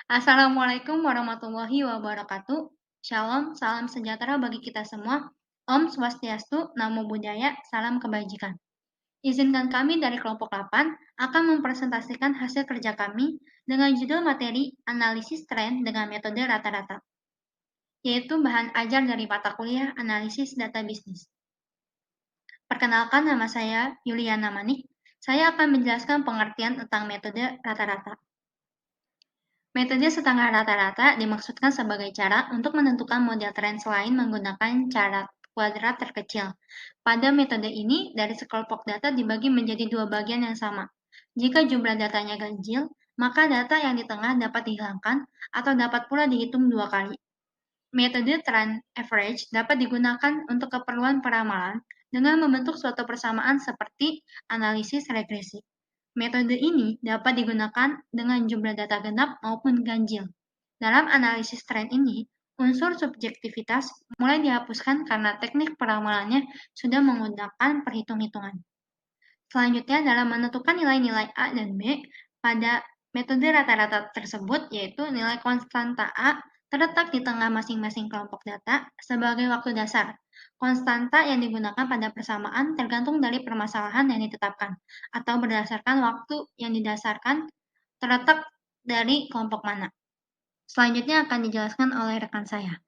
Assalamualaikum warahmatullahi wabarakatuh. Shalom, salam sejahtera bagi kita semua. Om Swastiastu, Namo Buddhaya, salam kebajikan. Izinkan kami dari kelompok 8 akan mempresentasikan hasil kerja kami dengan judul materi analisis tren dengan metode rata-rata, yaitu bahan ajar dari mata kuliah analisis data bisnis. Perkenalkan, nama saya Yuliana Manik. Saya akan menjelaskan pengertian tentang metode rata-rata. Metode setengah rata-rata dimaksudkan sebagai cara untuk menentukan model tren selain menggunakan cara kuadrat terkecil. Pada metode ini, dari sekelompok data dibagi menjadi dua bagian yang sama. Jika jumlah datanya ganjil, maka data yang di tengah dapat dihilangkan atau dapat pula dihitung dua kali. Metode trend average dapat digunakan untuk keperluan peramalan dengan membentuk suatu persamaan seperti analisis regresi. Metode ini dapat digunakan dengan jumlah data genap maupun ganjil. Dalam analisis tren ini, unsur subjektivitas mulai dihapuskan karena teknik peramalannya sudah menggunakan perhitung-hitungan. Selanjutnya, dalam menentukan nilai-nilai A dan B, pada metode rata-rata tersebut, yaitu nilai konstanta A terletak di tengah masing-masing kelompok data sebagai waktu dasar. Konstanta yang digunakan pada persamaan tergantung dari permasalahan yang ditetapkan, atau berdasarkan waktu yang didasarkan terletak dari kelompok mana. Selanjutnya akan dijelaskan oleh rekan saya.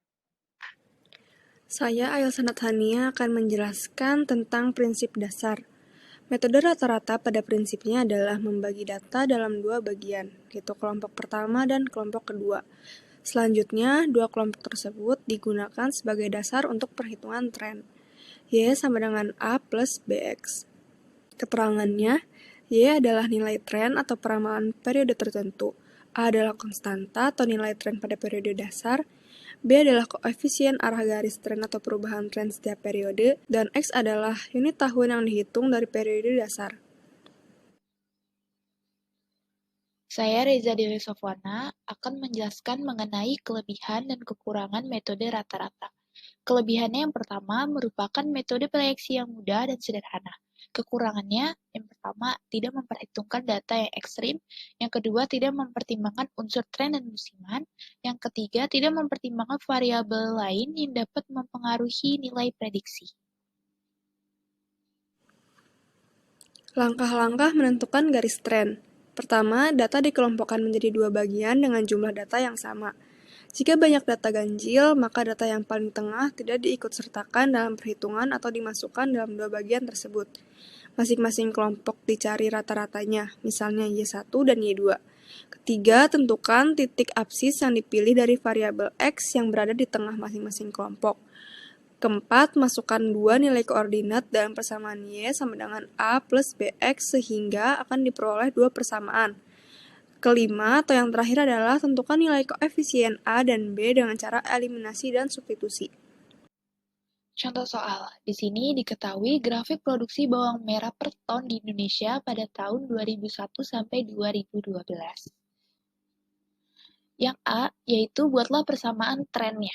Saya Ayel Sanathania akan menjelaskan tentang prinsip dasar. Metode rata-rata pada prinsipnya adalah membagi data dalam dua bagian, yaitu kelompok pertama dan kelompok kedua. Selanjutnya, dua kelompok tersebut digunakan sebagai dasar untuk perhitungan tren. Y sama dengan A plus BX. Keterangannya, Y adalah nilai tren atau peramalan periode tertentu. A adalah konstanta atau nilai tren pada periode dasar. B adalah koefisien arah garis tren atau perubahan tren setiap periode, dan X adalah unit tahun yang dihitung dari periode dasar. Saya Reza Dewi Sofwana akan menjelaskan mengenai kelebihan dan kekurangan metode rata-rata. Kelebihannya yang pertama merupakan metode proyeksi yang mudah dan sederhana. Kekurangannya yang pertama tidak memperhitungkan data yang ekstrim, yang kedua tidak mempertimbangkan unsur tren dan musiman, yang ketiga tidak mempertimbangkan variabel lain yang dapat mempengaruhi nilai prediksi. Langkah-langkah menentukan garis tren. Pertama, data dikelompokkan menjadi dua bagian dengan jumlah data yang sama. Jika banyak data ganjil, maka data yang paling tengah tidak diikutsertakan dalam perhitungan atau dimasukkan dalam dua bagian tersebut. Masing-masing kelompok dicari rata-ratanya, misalnya Y1 dan Y2. Ketiga, tentukan titik absis yang dipilih dari variabel X yang berada di tengah masing-masing kelompok. Keempat, masukkan dua nilai koordinat dalam persamaan Y sama dengan A plus BX sehingga akan diperoleh dua persamaan. Kelima, atau yang terakhir adalah tentukan nilai koefisien A dan B dengan cara eliminasi dan substitusi. Contoh soal, di sini diketahui grafik produksi bawang merah per ton di Indonesia pada tahun 2001 sampai 2012. Yang A, yaitu buatlah persamaan trennya.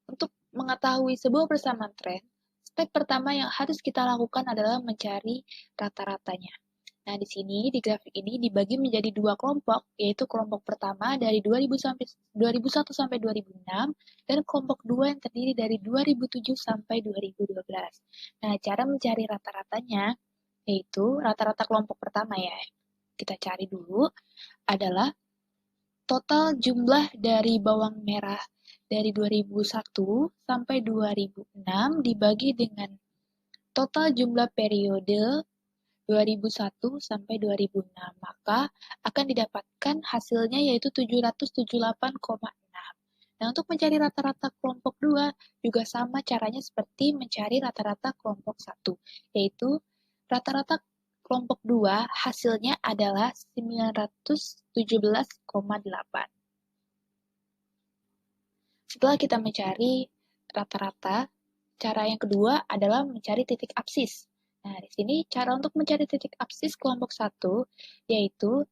Untuk mengetahui sebuah persamaan tren, step pertama yang harus kita lakukan adalah mencari rata-ratanya. Nah, di sini, di grafik ini dibagi menjadi dua kelompok, yaitu kelompok pertama dari 2001 sampai 2006, dan kelompok dua yang terdiri dari 2007 sampai 2012. Nah, cara mencari rata-ratanya, yaitu rata-rata kelompok pertama ya, kita cari dulu, adalah total jumlah dari bawang merah dari 2001 sampai 2006 dibagi dengan total jumlah periode 2001 sampai 2006, maka akan didapatkan hasilnya yaitu 778,6. Nah, untuk mencari rata-rata kelompok 2 juga sama caranya seperti mencari rata-rata kelompok 1, yaitu rata-rata kelompok 2 hasilnya adalah 917,8. Setelah kita mencari rata-rata, cara yang kedua adalah mencari titik absis. Nah, di sini cara untuk mencari titik absis kelompok 1 yaitu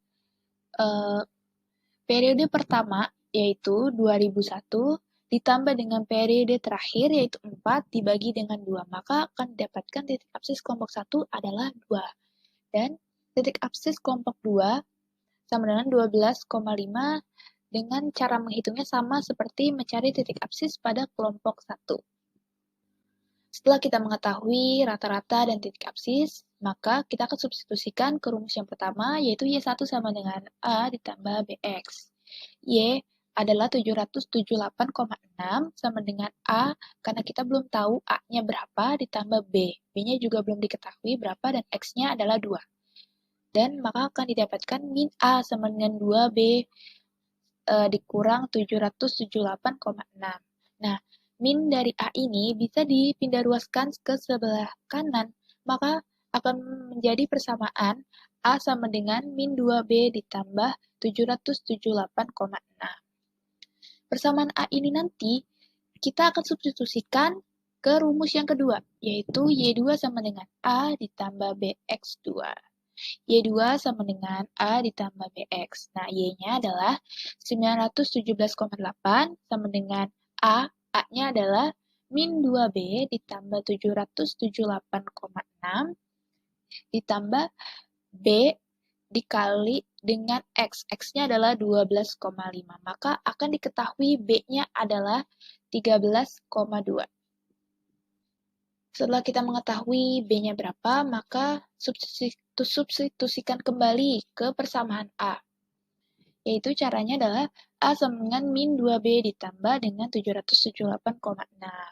periode pertama yaitu 2001 ditambah dengan periode terakhir yaitu 4 dibagi dengan 2, maka akan didapatkan titik absis kelompok 1 adalah 2. Dan titik absis kelompok 2 sama dengan 12,5 dengan cara menghitungnya sama seperti mencari titik absis pada kelompok 1. Setelah kita mengetahui rata-rata dan titik absis, maka kita akan substitusikan ke rumus yang pertama, yaitu Y1 sama dengan A ditambah BX. Y adalah 778,6 sama dengan A, karena kita belum tahu A-nya berapa, ditambah B. B-nya juga belum diketahui berapa, dan X-nya adalah 2. Dan maka akan didapatkan min A sama dengan 2B dikurang 778,6. Nah, min dari A ini bisa dipindah ruaskan ke sebelah kanan, maka akan menjadi persamaan A sama dengan min 2B ditambah 778,6. Persamaan A ini nanti kita akan substitusikan ke rumus yang kedua, yaitu Y2 sama dengan A ditambah BX2. Y2 sama dengan A ditambah BX. Nah, Y-nya adalah 917,8 sama dengan A. A-nya adalah min 2B ditambah 778,6 ditambah B dikali dengan X. X-nya adalah 12,5. Maka akan diketahui B-nya adalah 13,2. Setelah kita mengetahui B-nya berapa, maka substitusikan kembali ke persamaan A. Yaitu caranya adalah A sama dengan min 2B ditambah dengan 778,6. Nah,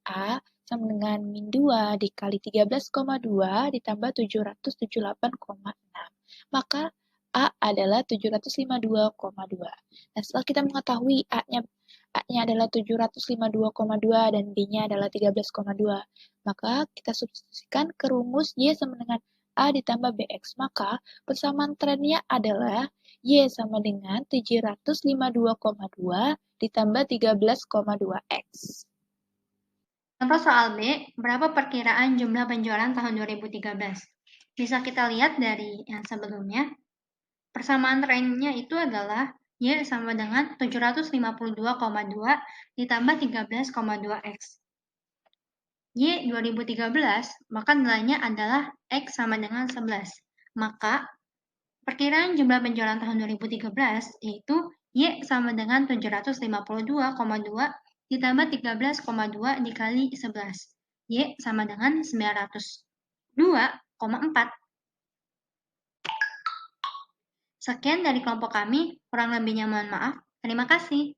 A sama dengan min 2 dikali 13,2 ditambah 778,6. Maka A adalah 752,2. Nah, setelah kita mengetahui A-nya adalah 752,2 dan B-nya adalah 13,2. Maka kita substitusikan ke rumus Y sama dengan A ditambah BX. Maka persamaan trennya adalah Y sama dengan 752,2 ditambah 13,2X. Contoh soal B, berapa perkiraan jumlah penjualan tahun 2013? Bisa kita lihat dari yang sebelumnya. Persamaan trennya itu adalah Y sama dengan 752,2 ditambah 13,2X. Y 2013, maka nilainya adalah X sama dengan 11. Maka, perkiraan jumlah penjualan tahun 2013 yaitu Y sama dengan 752,2 ditambah 13,2 dikali 11. Y sama dengan 902,4. Sekian dari kelompok kami, kurang lebihnya mohon maaf. Terima kasih.